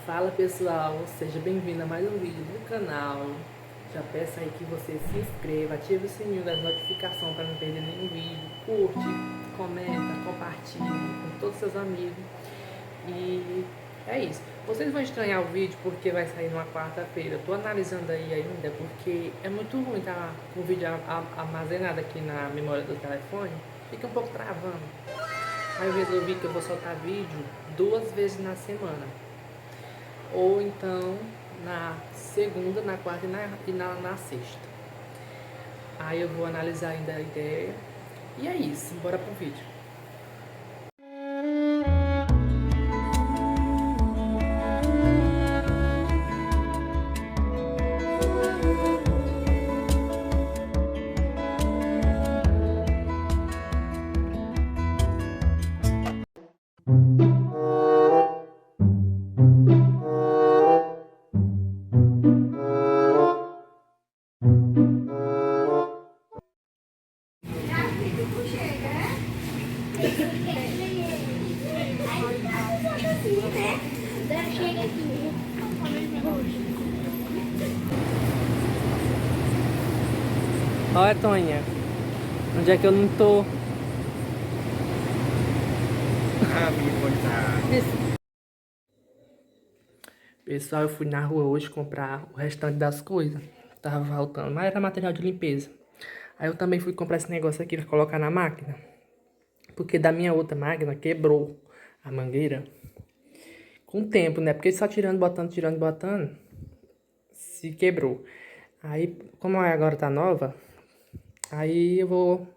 Fala pessoal, seja bem-vindo a mais um vídeo do canal. Já peço aí que você se inscreva, ative o sininho das notificações para não perder nenhum vídeo. Curte, comenta, compartilhe com todos os seus amigos. E é isso. Vocês vão estranhar o vídeo porque vai sair numa quarta-feira. Eu tô analisando aí ainda porque é muito ruim tá com o vídeo armazenado aqui na memória do telefone. Fica um pouco travando. Aí eu resolvi que eu vou soltar vídeo 2 vezes na semana. Ou então na segunda, na quarta e na sexta. Aí eu vou analisar ainda a ideia. E é isso, bora pro vídeo. Olha, Toninha, onde é que eu não tô? Pessoal, eu fui na rua hoje comprar o restante das coisas. Tava faltando, mas era material de limpeza. Aí eu também fui comprar esse negócio aqui pra colocar na máquina. Porque da minha outra máquina quebrou a mangueira. Com o tempo, né? Porque só tirando, botando, se quebrou. Aí, como agora tá nova, aí eu vou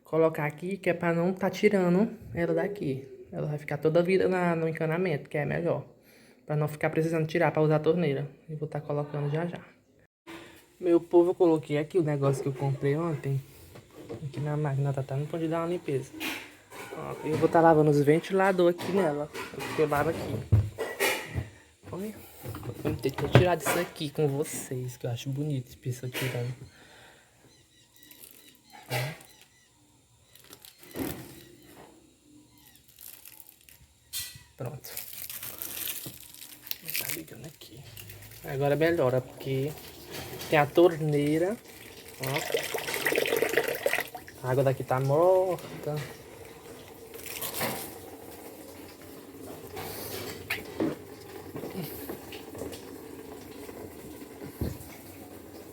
colocar aqui, que é pra não tá tirando ela daqui. Ela vai ficar toda a vida no encanamento, que é melhor. Pra não ficar precisando tirar pra usar a torneira. Eu vou estar colocando já já. Meu povo, eu coloquei aqui o negócio que eu comprei ontem. Aqui na máquina, tá no ponto de dar uma limpeza. Ó, eu vou estar lavando os ventiladores aqui nela. Eu lavo aqui. Olha. Vou ter que tirar disso aqui com vocês, que eu acho bonito esse pessoal tirando. Pronto. Tá ligando aqui. Agora melhora, porque tem a torneira. Ó. A água daqui tá morta.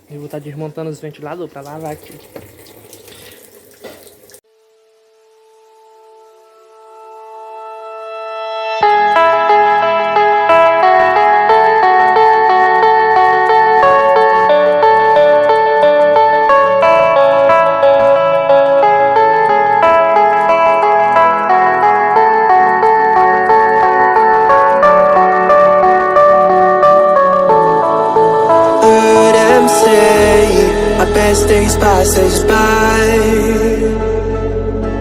Eu vou estar desmontando os ventiladores para lavar aqui. Best days passes by,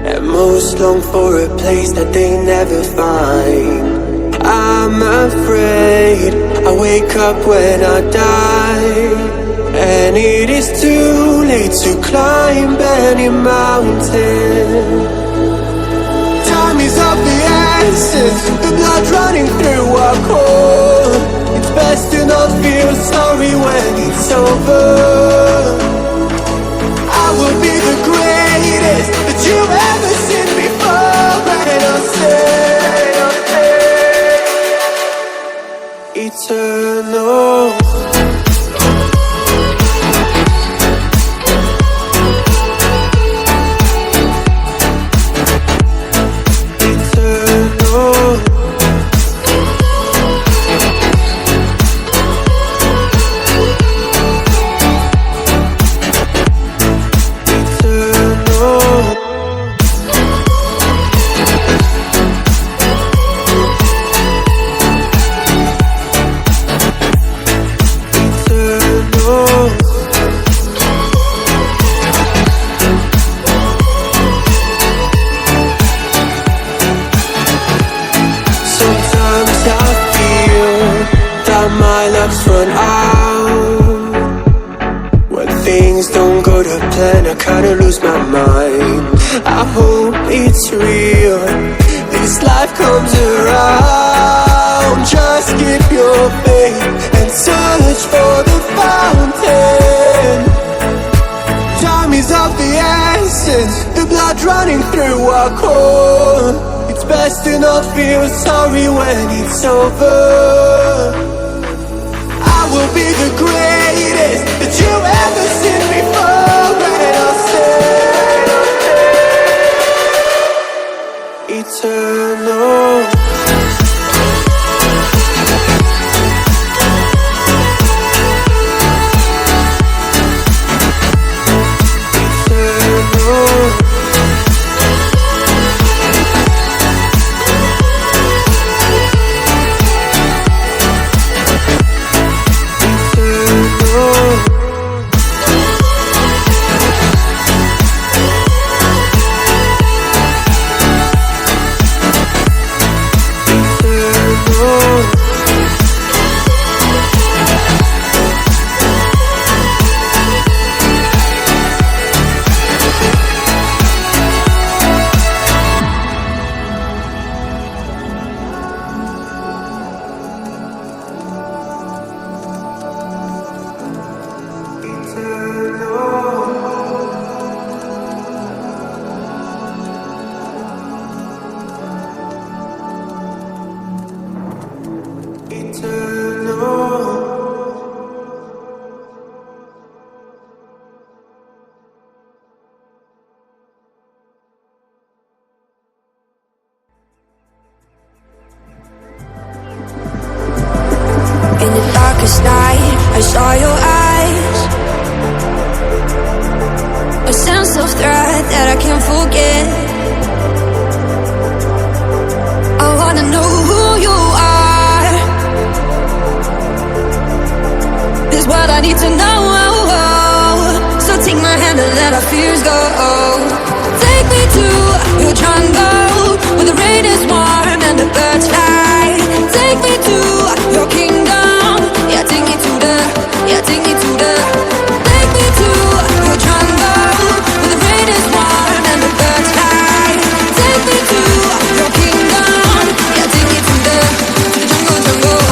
and most long for a place that they never find. I'm afraid I wake up when I die, and it is too late to climb any mountain. Time is of the essence, the blood running through our core. It's best to not feel sorry when it's over. I will be the greatest that you've ever seen before, and I'll stay eternal. My luck's run out. When things don't go to plan, I kinda lose my mind. I hope it's real, this life comes around. Just keep your reach for the fountain. Time is of the essence, the blood running through our core. It's best to not feel sorry when it's over. I will be the greatest that you ever seen before, and I'll stay eternal. In the darkest night, I saw your eyes, a sense of threat that I can't forget. I wanna know who you are, is what I need to know. So take my hand and let our fears go. Take me to your jungle, where the rain is warm and the birds fly. Take me to your kingdom. Yeah, take me to the, take me to the. Take me to your jungle, where the rain is warm and the birds fly. Take me to your kingdom. Yeah, take me to the jungle.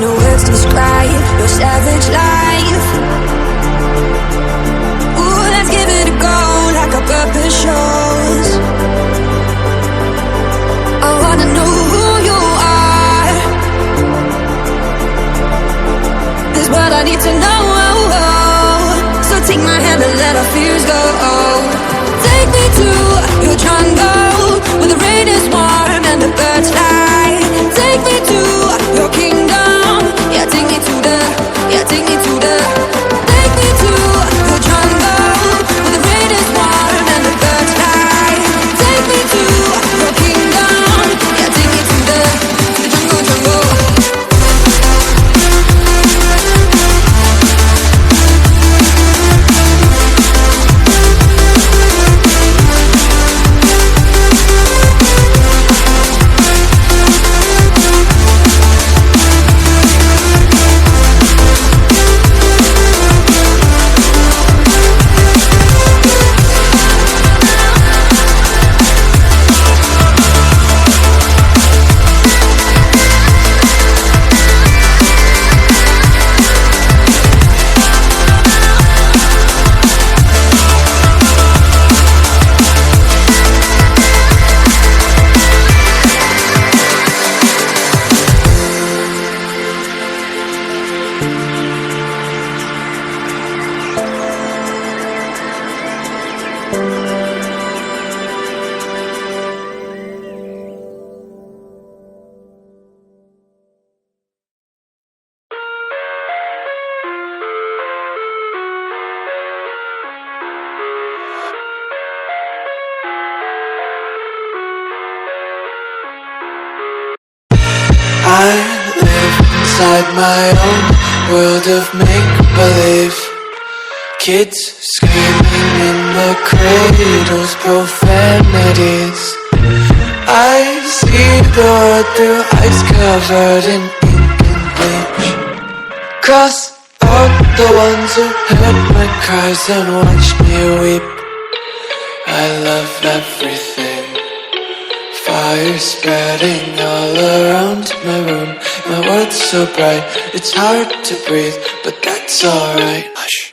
No words describe your savage life. Ooh, let's give it a go like our purpose shows. I wanna know who you are, is what I need to know. So take my hand and let our fears go. Take me to your jungle, where the rain is warm and the birds fly. Take me to your kingdom. Yeah, take me to the, take me to the. I live inside my own world of make-believe. Kids screaming in the cradles, profanities. I see the world through ice covered in ink and bleach. Cross out the ones who heard my cries and watched me weep. I love everything. Fire spreading all around my room. My world's so bright, it's hard to breathe, but that's alright. Hush.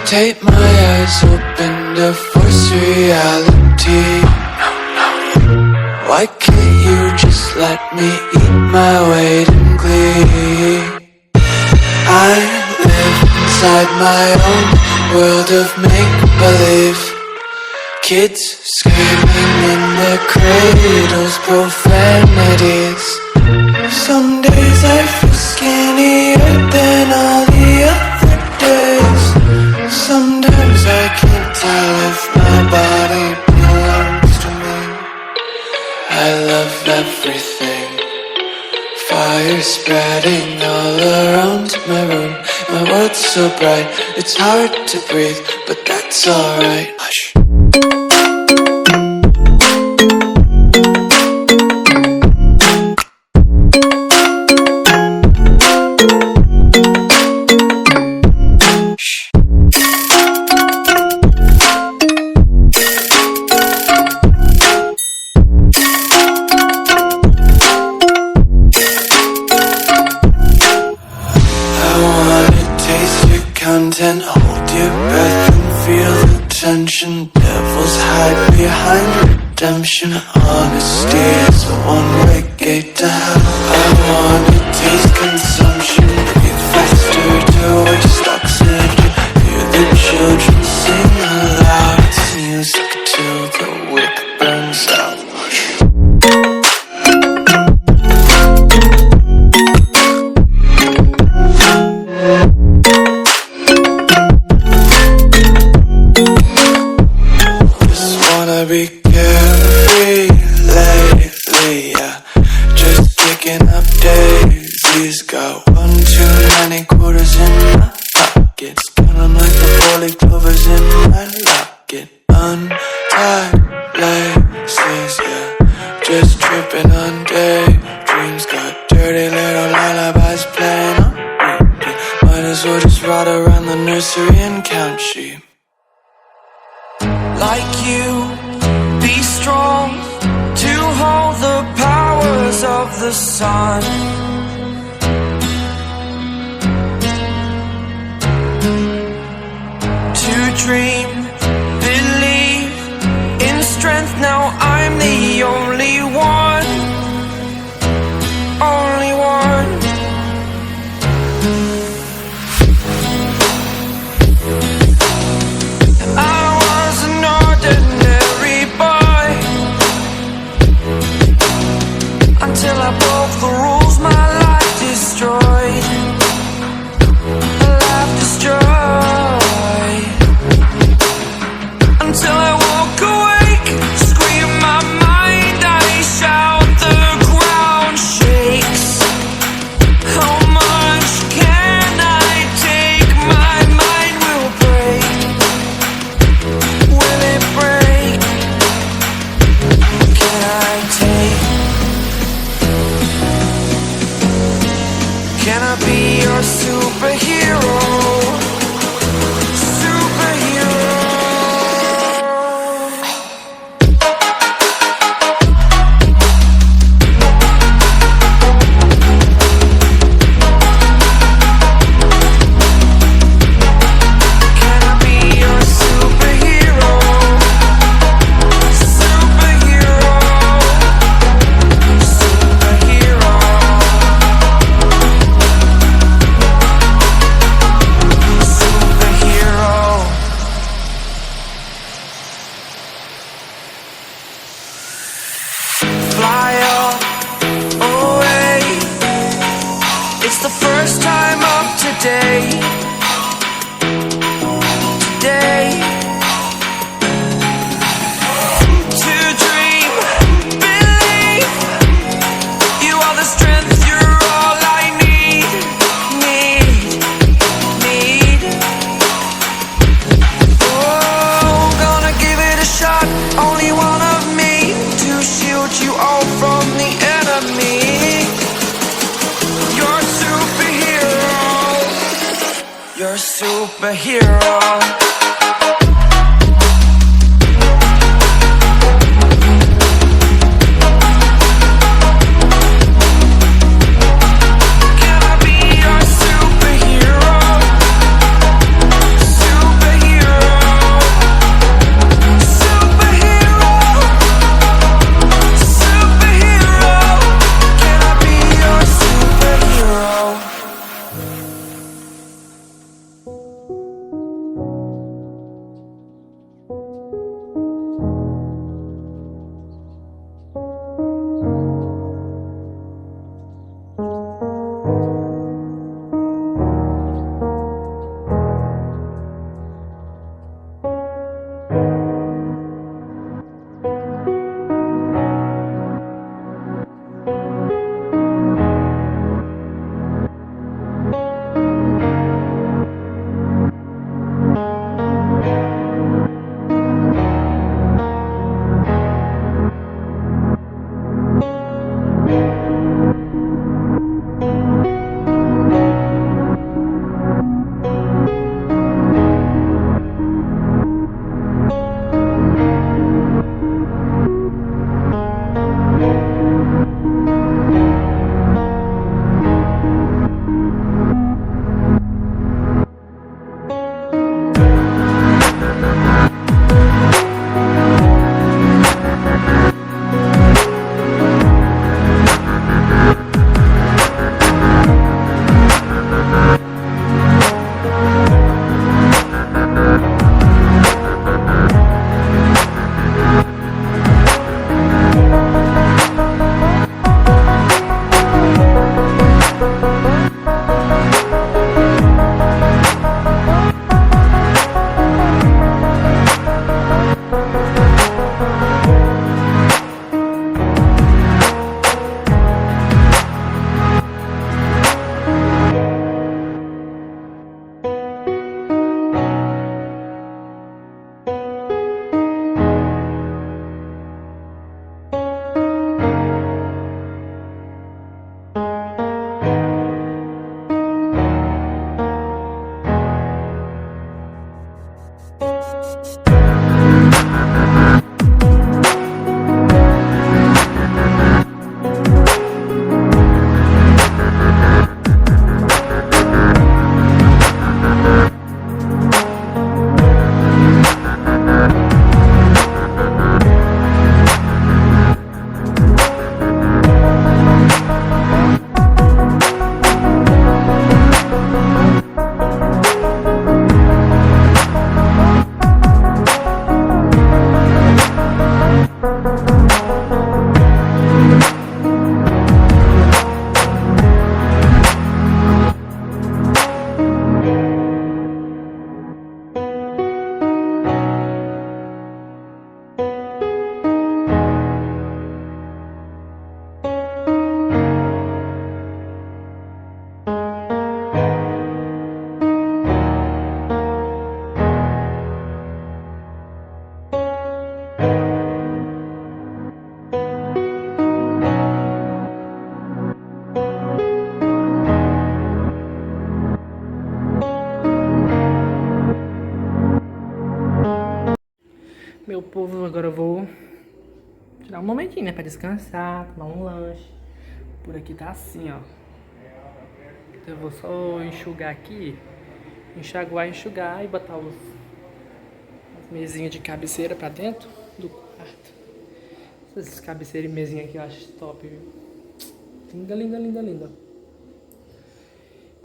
Tape my eyes open to force reality. Why can't you just let me eat my weight in glee? I live inside my own world of make-believe. Kids screaming in their cradles, profanities. Some days I feel skinnier than all the other days. Sometimes I can't tell if my body belongs to me. I love everything. Fire spreading all around my room. My world's so bright, it's hard to breathe, but that's alright. Hush. Content, hold your breath and feel the tension. Devils hide behind redemption. Honesty is a one-way gate to hell. I wanna taste consumption. Breathe faster to waste oxygen. Hear the children sing aloud. It's music till the wick burns out. Be carefree lately, yeah. Just kicking up daisies. Got one too many quarters in my pockets. Counting like the 4-leaf clovers in my locket. Untied laces, yeah. Just tripping on daydreams. Got dirty little lullabies playing on repeat. Might as well just ride around the nursery and count sheep. Like you, be strong to hold the powers of the sun. To dream, believe in strength. Now I'm the only one, only one. I was an ordinary boy until I broke the rules. My life destroyed, a life destroyed. superhero. Can I be your superhero? Superhero. Superhero. Superhero. Can I be your superhero? Meu povo, agora eu vou tirar um momentinho, né, pra descansar, tomar um lanche. Por aqui tá assim, ó. Então eu vou só enxugar aqui, enxaguar, enxugar e botar as mesinhas de cabeceira pra dentro do quarto. Essas cabeceiras e mesinha aqui eu acho top, viu? Linda, linda, linda, linda.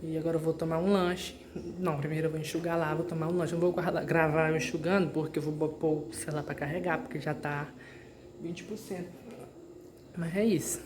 E agora eu vou tomar um lanche. Não, primeiro eu vou enxugar lá, vou tomar um lanche. Eu não vou gravar eu enxugando, porque eu vou pôr o celular pra carregar, porque já tá 20%. Mas é isso.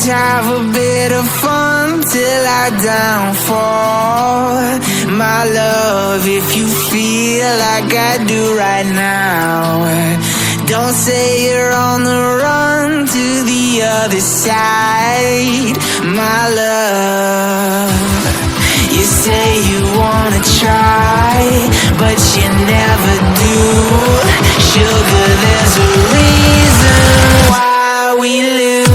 Let's have a bit of fun till I downfall. My love, if you feel like I do right now, don't say you're on the run to the other side. My love, you say you wanna try, but you never do. Sugar, there's a reason why we lose.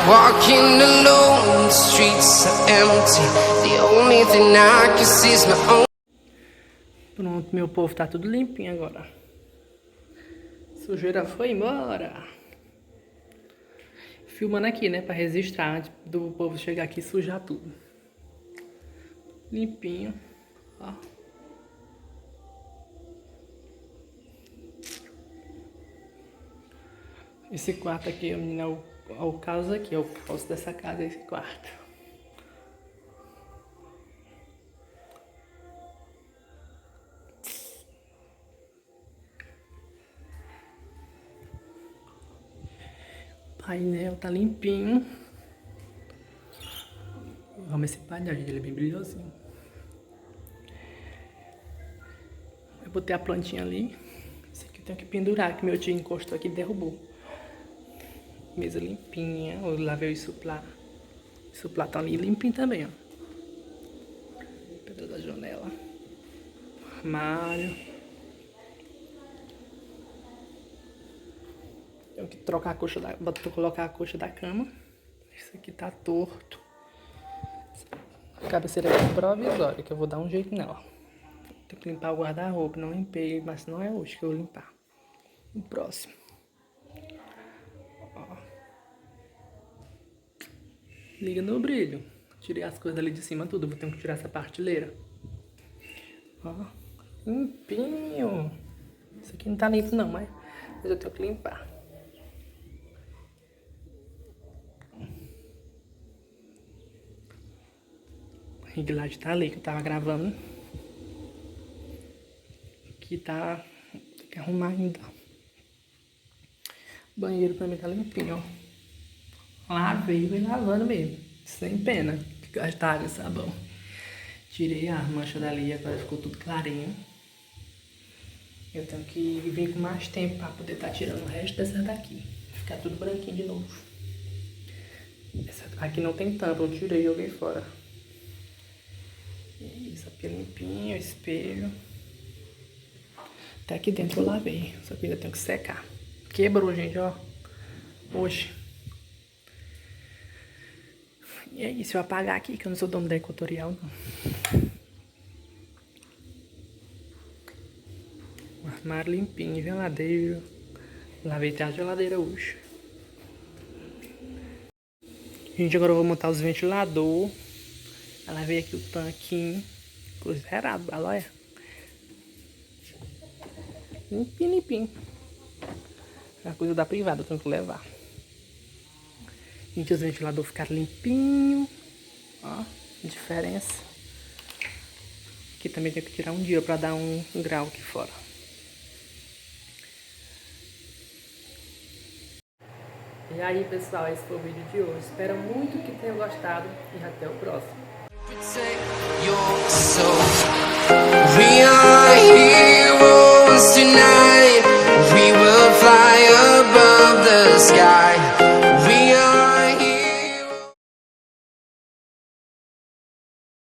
Walking alone, the streets are empty. The only thing I can see is my own. Pronto, meu povo, tá tudo limpinho agora. Sujeira foi embora. Filmando aqui, né, pra registrar antes do povo chegar aqui e sujar tudo. Limpinho, ó. Esse quarto aqui, menina, é o caos aqui, é o caos dessa casa, esse quarto. O painel tá limpinho. Eu amo esse painel, gente, ele é bem brilhosinho. Eu botei a plantinha ali. Esse aqui eu tenho que pendurar, que meu tio encostou aqui e derrubou. Mesa limpinha, eu lavei o suplá. O suplá tá ali limpinho também, ó. Pedra da janela. Armário. Tenho que trocar a coxa da... colocar a coxa da cama. Isso aqui tá torto. A cabeceira é provisória, que eu vou dar um jeito nela. Tenho que limpar o guarda-roupa. Não limpei, mas não é hoje que eu vou limpar. No próximo. Liga no brilho. Tirei as coisas ali de cima tudo. Vou ter que tirar essa partilheira. Ó. Limpinho. Isso aqui não tá limpo não, mas eu tenho que limpar. O ring light tá ali que eu tava gravando. Aqui tá... tem que arrumar ainda. O banheiro pra mim tá limpinho, ó. Lavei, vem lavando mesmo, sem pena, gastar água e sabão. Tirei a mancha dali, agora ficou tudo clarinho. Eu tenho que vir com mais tempo para poder estar tirando o resto dessa daqui. Ficar tudo branquinho de novo. Essa aqui não tem tampa, eu tirei e joguei fora. Isso aqui é limpinho, espelho. Até aqui dentro eu lavei, só que ainda tenho que secar. Quebrou, gente, ó. Hoje. E é isso, eu apagar aqui, que eu não sou dono da Equatorial, não. O armário limpinho, geladeira. Lavei até a geladeira hoje. Gente, agora eu vou montar os ventiladores. Eu lavei aqui o tanquinho. Ficou zerado, olha. Limpinho, limpinho. É a coisa da privada, eu tenho que levar. Gente, os ventiladores ficaram limpinhos. Ó, diferença. Aqui também tem que tirar um dia pra dar um grau aqui fora. E aí, pessoal, esse foi o vídeo de hoje. Espero muito que tenham gostado e até o próximo. We are heroes tonight. We will fly